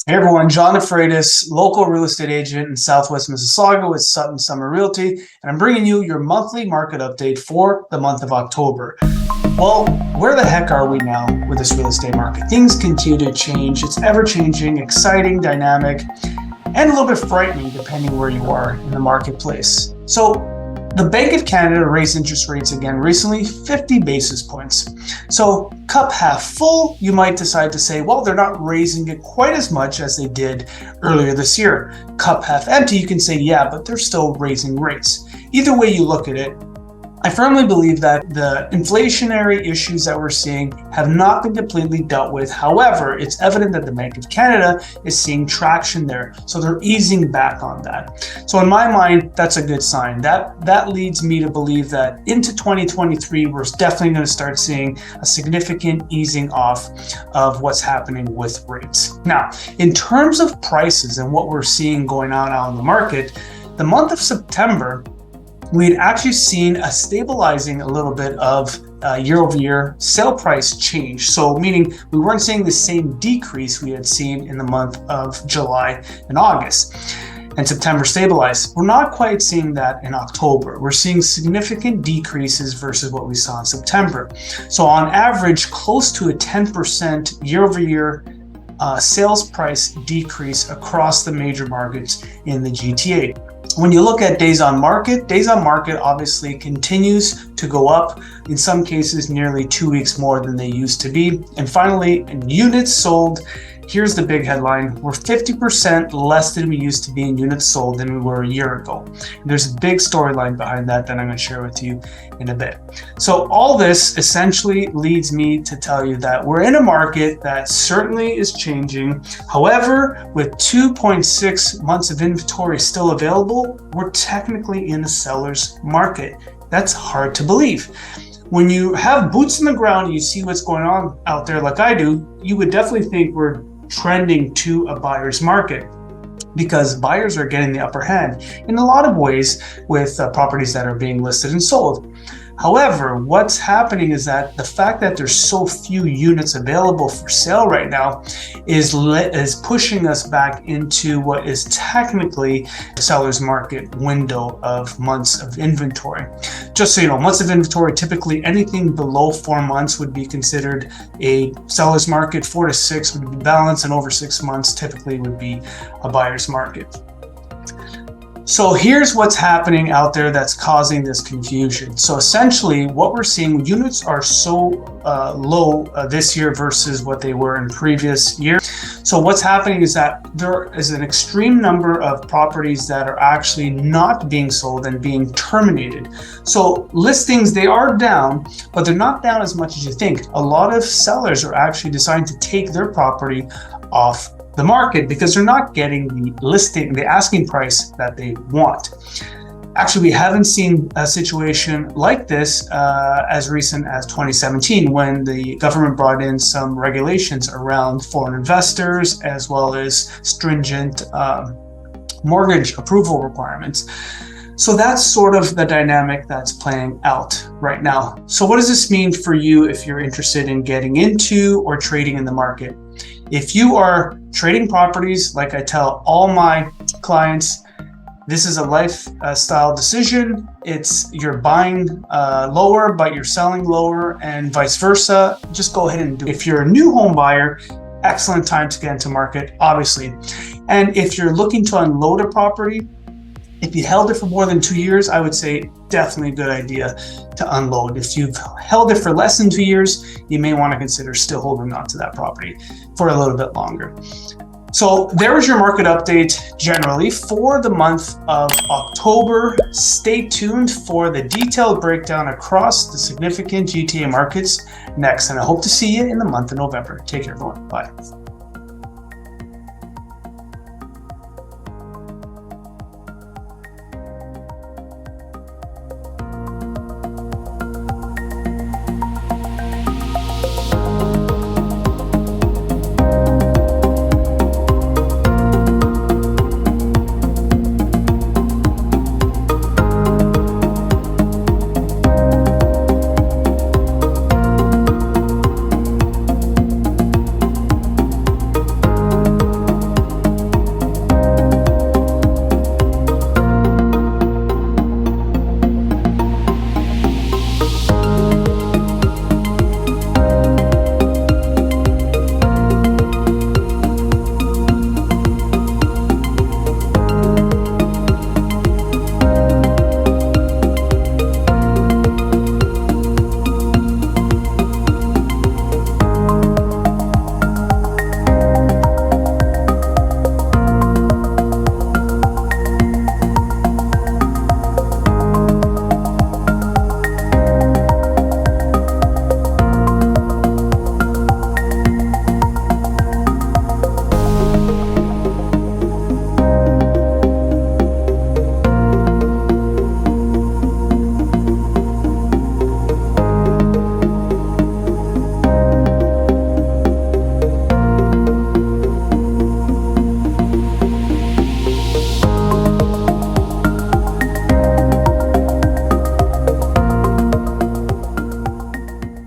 Hey everyone, John DeFreitas, local real estate agent in Southwest Mississauga with Sutton Summer Realty, and I'm bringing you your monthly market update for the month of October. Well, where the heck are we now with this real estate market? Things continue to change. It's ever changing, exciting, dynamic, and a little bit frightening depending where you are in the marketplace. So the Bank of Canada raised interest rates again recently, 50 basis points. So cup half full, you might decide to say, well, they're not raising it quite as much as they did earlier this year. Cup half empty, you can say, yeah, but they're still raising rates. Either way you look at it, I firmly believe that the inflationary issues that we're seeing have not been completely dealt with. However, it's evident that the Bank of Canada is seeing traction there. So they're easing back on that. So in my mind, that's a good sign. That leads me to believe that into 2023, we're definitely going to start seeing a significant easing off of what's happening with rates. Now, in terms of prices and what we're seeing going on out in the market, the month of September, we'd actually seen a stabilizing a little bit of year-over-year sale price change. So meaning we weren't seeing the same decrease we had seen in the month of July and August. And September stabilized. We're not quite seeing that in October. We're seeing significant decreases versus what we saw in September. So on average, close to a 10% year-over-year sales price decrease across the major markets in the GTA. When you look at days on market obviously continues to go up, in some cases nearly 2 weeks more than they used to be. And finally, in units sold, here's the big headline. We're 50% less than we used to be in units sold than we were a year ago. And there's a big storyline behind that I'm going to share with you in a bit. So all this essentially leads me to tell you that we're in a market that certainly is changing. However, with 2.6 months of inventory still available, we're technically in a seller's market. That's hard to believe. When you have boots on the ground and you see what's going on out there like I do, you would definitely think we're trending to a buyer's market, because buyers are getting the upper hand in a lot of ways with properties that are being listed and sold. However, what's happening is that the fact that there's so few units available for sale right now is pushing us back into what is technically a seller's market window of months of inventory. Just so you know, months of inventory, typically anything below 4 months would be considered a seller's market, 4 to 6 would be balanced, and over 6 months typically would be a buyer's market. So here's what's happening out there that's causing this confusion. So essentially what we're seeing, units are so low this year versus what they were in previous years. So what's happening is that there is an extreme number of properties that are actually not being sold and being terminated. So listings, they are down, but they're not down as much as you think. A lot of sellers are actually deciding to take their property off the market because they're not getting the asking price that they want. Actually, we haven't seen a situation like this as recent as 2017, when the government brought in some regulations around foreign investors as well as stringent mortgage approval requirements. So that's sort of the dynamic that's playing out right now. So what does this mean for you if you're interested in getting into or trading in the market? If you are trading properties, like I tell all my clients, this is a lifestyle decision. You're buying lower, but you're selling lower, and vice versa. Just go ahead and do it. If you're a new home buyer, excellent time to get into market, obviously. And if you're looking to unload a property, if you held it for more than 2 years, I would say definitely a good idea to unload. If you've held it for less than 2 years, you may want to consider still holding on to that property for a little bit longer. So there is your market update generally for the month of October. Stay tuned for the detailed breakdown across the significant GTA markets next, and I hope to see you in the month of November. Take care, everyone. Bye.